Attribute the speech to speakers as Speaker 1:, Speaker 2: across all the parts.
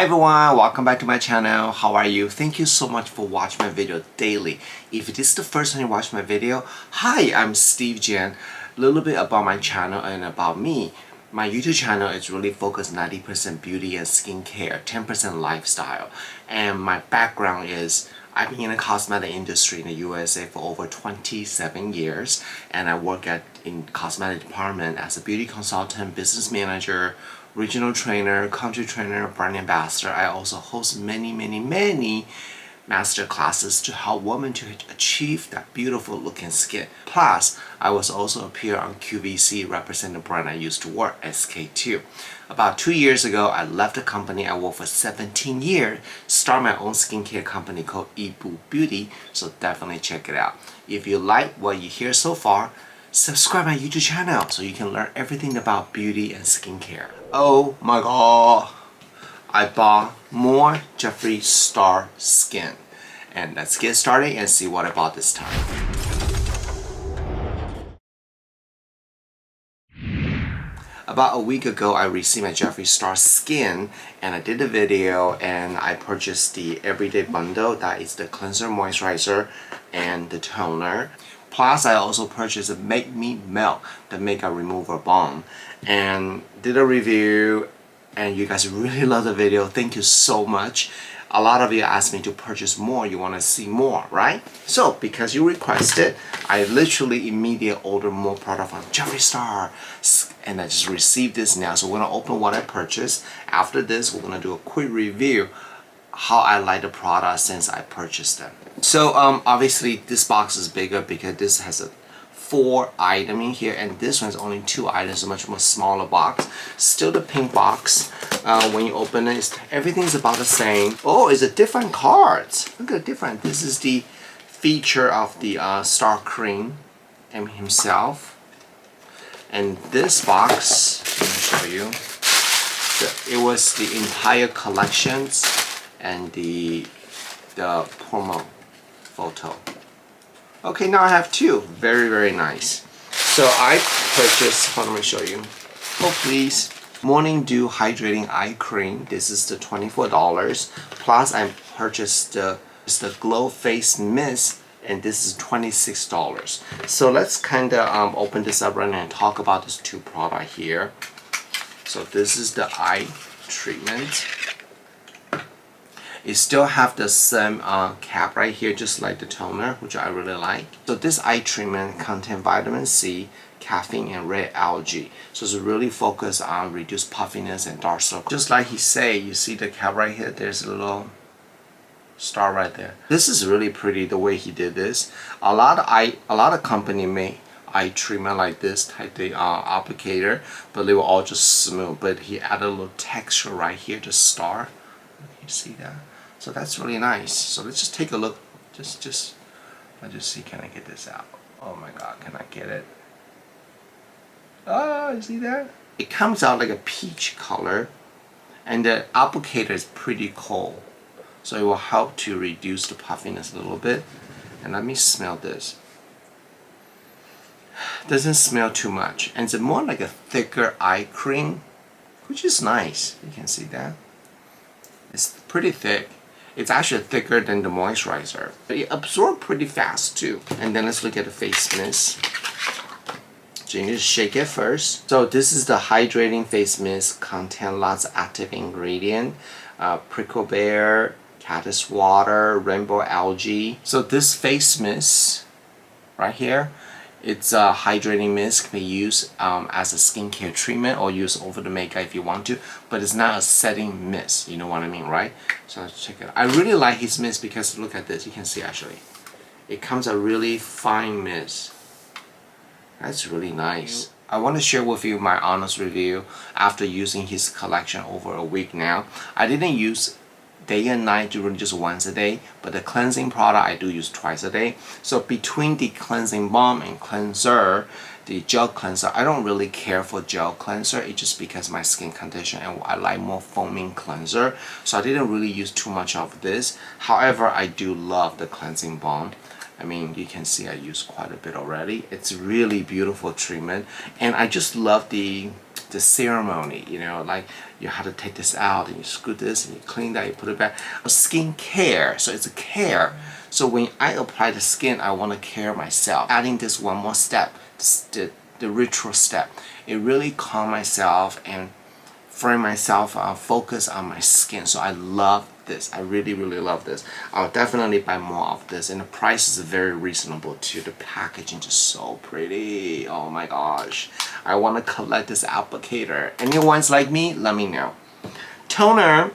Speaker 1: Hey everyone, welcome back to my channel. How are you? Thank you so much for watching my video daily. If it is the first time you watch my video, hi, I'm Steve Jan. A little bit about my channel and about me. My YouTube channel is really focused 90% beauty and skincare, 10% lifestyle. And my background is I've been in the cosmetic industry in the USA for over 27 years, and I work in cosmetic department as a beauty consultant, business manager, regional trainer, country trainer, brand ambassador. I also host many master classes to help women to achieve that beautiful looking skin. Plus, I was also appear on QVC representing the brand I used to work, SK2. About 2 years ago, I left the company I worked for 17 years, start my own skincare company called Yibu Beauty, so definitely check it out. If you like what you hear so far, subscribe my YouTube channel so you can learn everything about beauty and skincare. Oh my god! I bought more Jeffree Star Skin. And let's get started and see what I bought this time. About a week ago, I received my Jeffree Star Skin, and I did a video and I purchased the everyday bundle. That is the cleanser, moisturizer, and the toner. Plus, I also purchased a Make Me Melt, the makeup remover balm, and did a review. And you guys really love the video. Thank you so much. A lot of you asked me to purchase more. You want to see more, right? So because you requested, I literally immediately ordered more product from Jeffree Star, and I just received this now. So we're gonna open what I purchased. After this, we're gonna do a quick review how I like the product since I purchased them. So obviously this box is bigger because this has a 4 items in here, and this one's only 2 items, a much more smaller box. Still the pink box. When you open it, everything's about the same. Oh, it's a different cards. Look at different. This is the feature of the Star Cream and himself. And this box, let me show you. It was the entire collections and the promo photo. Okay, now I have 2. Very nice. So I purchased, hold on, let me show you. Oh please. Morning Dew Hydrating Eye Cream. This is the $24. Plus I purchased the Glow Face Mist, and this is $26. So let's kind of open this up right now and talk about these 2 products here. So this is the eye treatment. It still have the same cap right here, just like the toner, which I really like. So this eye treatment contains vitamin C, caffeine, and red algae. So it's really focused on reduce puffiness and dark circles. Just like he say, you see the cap right here, there's a little star right there. This is really pretty the way he did this. A lot of company make eye treatment like this type the applicator, but they were all just smooth. But he added a little texture right here, the star. You see that? So that's really nice. So let's just take a look. Let's just see, can I get this out? Oh my god, can I get it? Oh, you see that? It comes out like a peach color, and the applicator is pretty cold. So it will help to reduce the puffiness a little bit. And let me smell this. Doesn't smell too much. And it's more like a thicker eye cream, which is nice. You can see that. It's pretty thick. It's actually thicker than the moisturizer. But it absorbs pretty fast too. And then let's look at the face mist. So you need to shake it first. So this is the hydrating face mist. Contain lots of active ingredient. Prickle bear, cactus water, rainbow algae. So this face mist right here, it's a hydrating mist, can be used as a skincare treatment or use over the makeup if you want to, but it's not a setting mist, you know what I mean, right? So let's check it out. I really like his mist because look at this, you can see actually. It comes a really fine mist. That's really nice. I want to share with you my honest review after using his collection over a week now. I didn't use day and night during just once a day, but the cleansing product I do use twice a day. So between the cleansing balm and cleanser, the gel cleanser, I don't really care for gel cleanser. It's just because my skin condition and I like more foaming cleanser, so I didn't really use too much of this. However, I do love the cleansing balm. I mean, you can see I used quite a bit already. It's really beautiful treatment, and I just love the ceremony, you know, like you have to take this out and you screw this and you clean that, you put it back. Skin care, so it's a care. So when I apply the skin, I want to care myself. Adding this one more step, the ritual step, it really calm myself and frame myself focus on my skin. So I love this. I really love this. I'll definitely buy more of this, and the price is very reasonable too. The packaging is so pretty. Oh my gosh, I want to collect this applicator. Anyone's like me, let me know. Toner,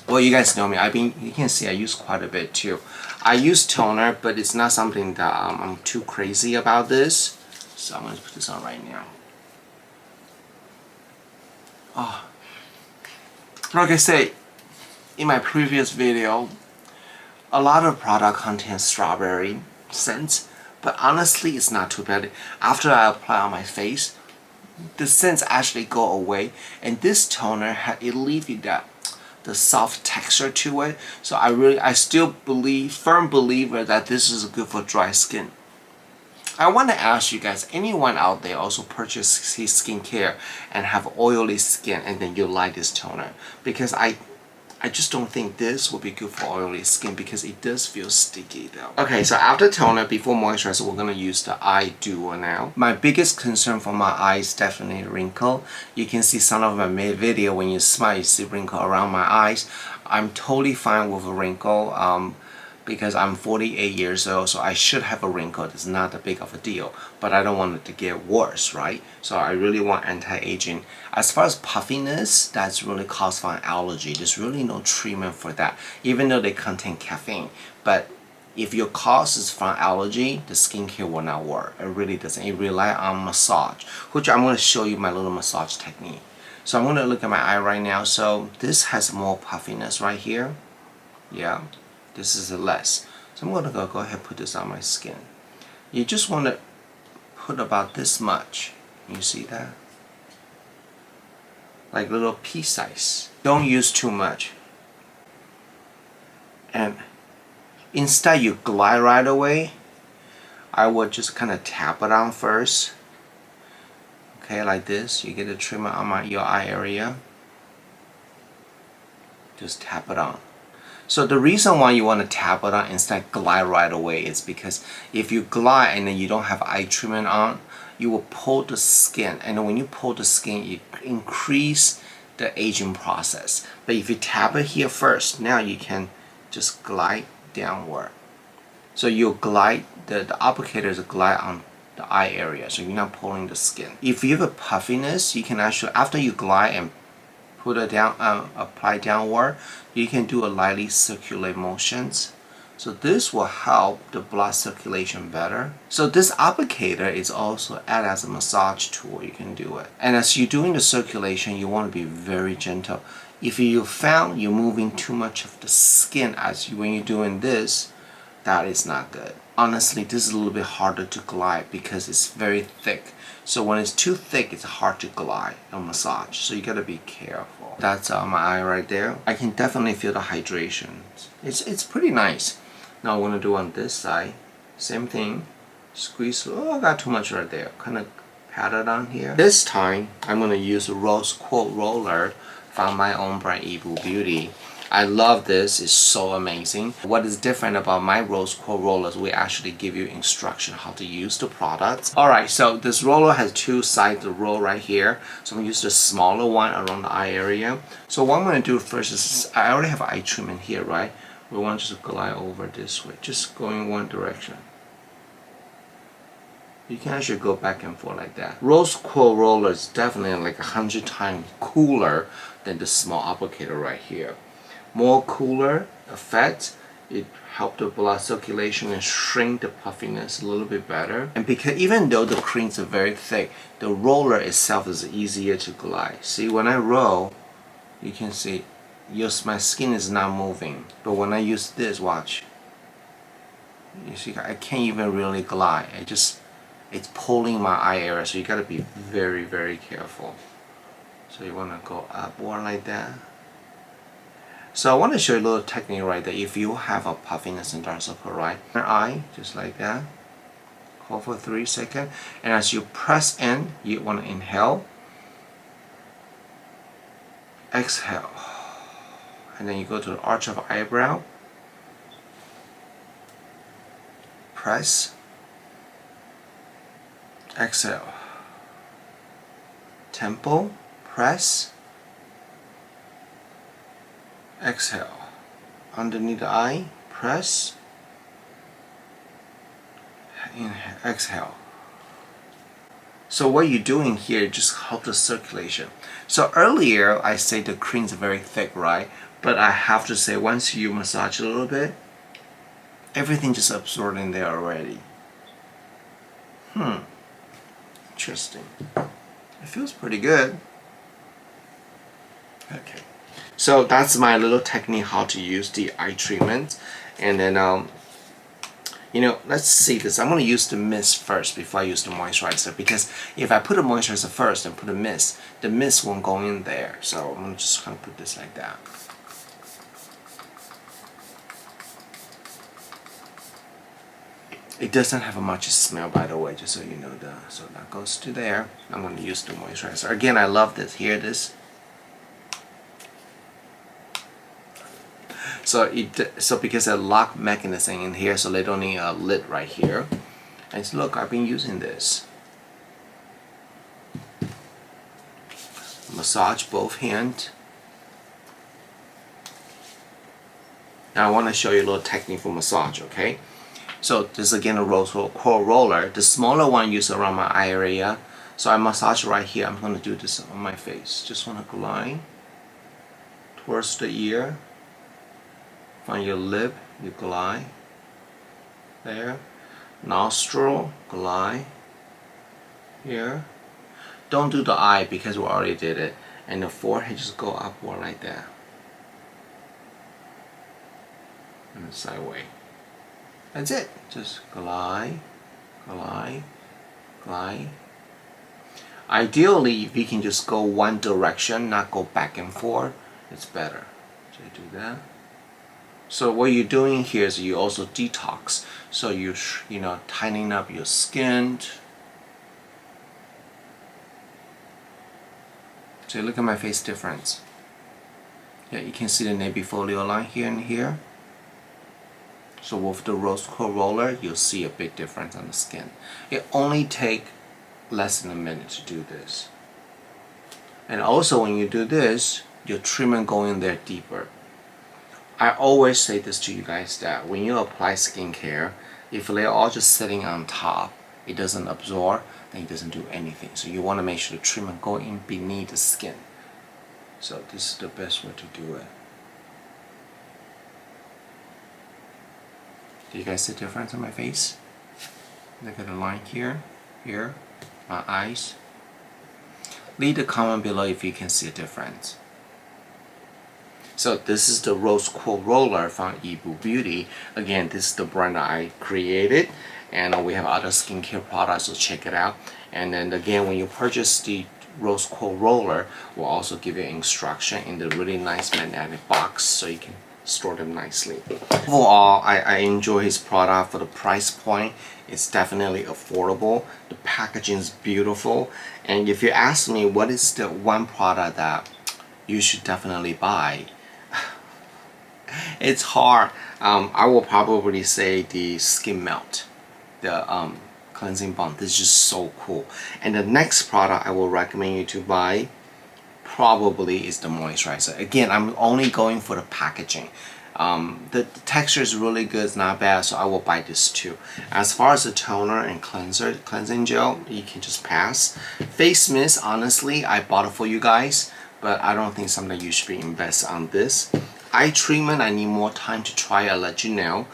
Speaker 1: well, you guys know me. You can see I use quite a bit too. I use toner, but it's not something that I'm too crazy about this. So I'm going to put this on right now. Oh, like I say in my previous video, a lot of product contains strawberry scent, but honestly it's not too bad. After I apply on my face, the scents actually go away, and this toner it leaves you the soft texture to it. So I still firm believer that this is good for dry skin. I want to ask you guys, anyone out there also purchase his skincare and have oily skin and then you like this toner? Because I just don't think this will be good for oily skin because it does feel sticky though. Okay, so after toner, before moisturizer, we're going to use the eye duo now. My biggest concern for my eyes is definitely wrinkle. You can see some of my video when you smile, you see wrinkle around my eyes. I'm totally fine with a wrinkle. Because I'm 48 years old, so I should have a wrinkle. It's not that big of a deal, but I don't want it to get worse, right? So I really want anti-aging. As far as puffiness, that's really caused from an allergy. There's really no treatment for that, even though they contain caffeine. But if your cause is from allergy, the skincare will not work. It really doesn't. It relies on massage, which I'm going to show you my little massage technique. So I'm going to look at my eye right now. So this has more puffiness right here. Yeah. This is less. So I'm going to go ahead and put this on my skin. You just want to put about this much. You see that? Like little pea size. Don't use too much. And instead you glide right away, I would just kind of tap it on first. Okay, like this. You get a treatment on your eye area. Just tap it on. So the reason why you want to tap it on instead of glide right away is because if you glide and then you don't have eye treatment on, you will pull the skin, and when you pull the skin, you increase the aging process. But if you tap it here first, now you can just glide downward. So you glide, the applicator is glide on the eye area, so you're not pulling the skin. If you have a puffiness, you can actually, after you glide and put it down, apply downward, you can do a lightly circulate motions. So this will help the blood circulation better. So this applicator is also add as a massage tool. You can do it. And as you're doing the circulation, you want to be very gentle. If you found you're moving too much of the skin when you're doing this, that is not good. Honestly, this is a little bit harder to glide because it's very thick. So when it's too thick, it's hard to glide and massage. So you gotta be careful. That's my eye right there. I can definitely feel the hydration. It's pretty nice. Now I'm gonna do on this side. Same thing. Squeeze. Oh, I got too much right there. Kind of pat it on here. This time I'm gonna use a rose quartz roller from my own brand, Yibu Beauty. I love this. It's so amazing. What is different about my rose quartz rollers, we actually give you instruction how to use the products. Alright, so this roller has two sides to roll right here. So I'm going to use the smaller one around the eye area. So what I'm going to do first is, I already have eye treatment here, right? We want to just glide over this way, just going one direction. You can actually go back and forth like that. Rose quartz roller is definitely like 100 times cooler than the small applicator right here. More cooler effect. It helps the blood circulation and shrink the puffiness a little bit better. And because even though the creams are very thick, the roller itself is easier to glide. See, when I roll, you can see my skin is not moving. But when I use this, watch. You see, I can't even really glide. It's pulling my eye area. So you gotta be very, very careful. So you wanna go upward like that. So I want to show you a little technique right there. If you have a puffiness and dark circle, right? Your eye, just like that. Hold for 3 seconds. And as you press in, you want to inhale. exhale, and then you go to the arch of eyebrow, press, exhale, temple, press, exhale, underneath the eye, press, inhale, exhale. So what you're doing here just help the circulation. So earlier I say the cream's very thick, right? But I have to say once you massage a little bit, everything just absorbed in there already. Interesting. It feels pretty good. Okay. So that's my little technique how to use the eye treatment. And then you know, let's see this. I'm going to use the mist first before I use the moisturizer, because if I put a moisturizer first and put a mist, the mist won't go in there. So I'm just going to put this like that. It doesn't have a much smell, by the way, just so you know. So that goes to there. I'm going to use the moisturizer. Again, I love this. Hear this? So because a lock mechanism in here, so they don't need a lid right here. And so look, I've been using this. Massage both hands. Now I want to show you a little technique for massage, okay? So this is again a rose coral roller. The smaller one used around my eye area. So I massage right here. I'm going to do this on my face. Just want to glide towards the ear. Find your lip, you glide. There. Nostril, glide. Here. Don't do the eye because we already did it. And the forehead, just go upward like that. And sideways. That's it. Just glide, glide, glide. Ideally, if you can just go one direction, not go back and forth, it's better. So you do that. So what you're doing here is you also detox. So you know, tightening up your skin. So look at my face difference. Yeah, you can see the navy folio line here and here. So with the rose coral roller, you'll see a big difference on the skin. It only takes less than a minute to do this. And also when you do this, your treatment go in there deeper. I always say this to you guys that when you apply skincare, if they're all just sitting on top, it doesn't absorb, then it doesn't do anything. So you want to make sure the treatment go in beneath the skin. So this is the best way to do it. Do you guys see the difference on my face? Look at the line here, here, my eyes. Leave a comment below if you can see a difference. So this is the rose coral roller from Yibu Beauty. Again, this is the brand I created, and we have other skincare products, so check it out. And then again, when you purchase the rose coral roller, we'll also give you instruction in the really nice magnetic box so you can store them nicely. Overall, I enjoy his product. For the price point, it's definitely affordable. The packaging is beautiful. And if you ask me what is the one product that you should definitely buy, it's hard. I will probably say the skin melt, the cleansing balm. This is just so cool. And the next product I will recommend you to buy probably is the moisturizer. Again, I'm only going for the packaging. The texture is really good, it's not bad, so I will buy this too. As far as the toner and cleansing gel, you can just pass. Face mist, honestly, I bought it for you guys, but I don't think something you should be invest on this. Eye treatment, I need more time to try, I'll let you know.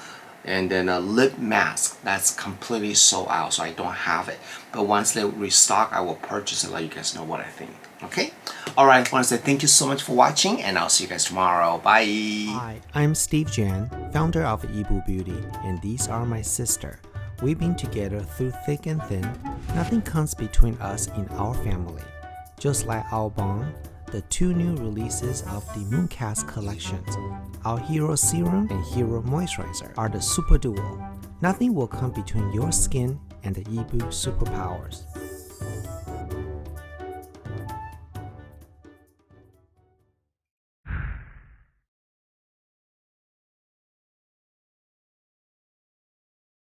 Speaker 1: And then a lip mask, that's completely sold out, so I don't have it. But once they restock, I will purchase it, let you guys know what I think. Okay? Alright, I want to say thank you so much for watching, and I'll see you guys tomorrow. Bye!
Speaker 2: Hi, I'm Steve Jan, founder of Yibu Beauty, and these are my sister. We've been together through thick and thin. Nothing comes between us in our family. Just like our bond, the two new releases of the Mooncast collections, our Hero Serum and Hero Moisturizer, are the super duo. Nothing will come between your skin and the Yibu superpowers.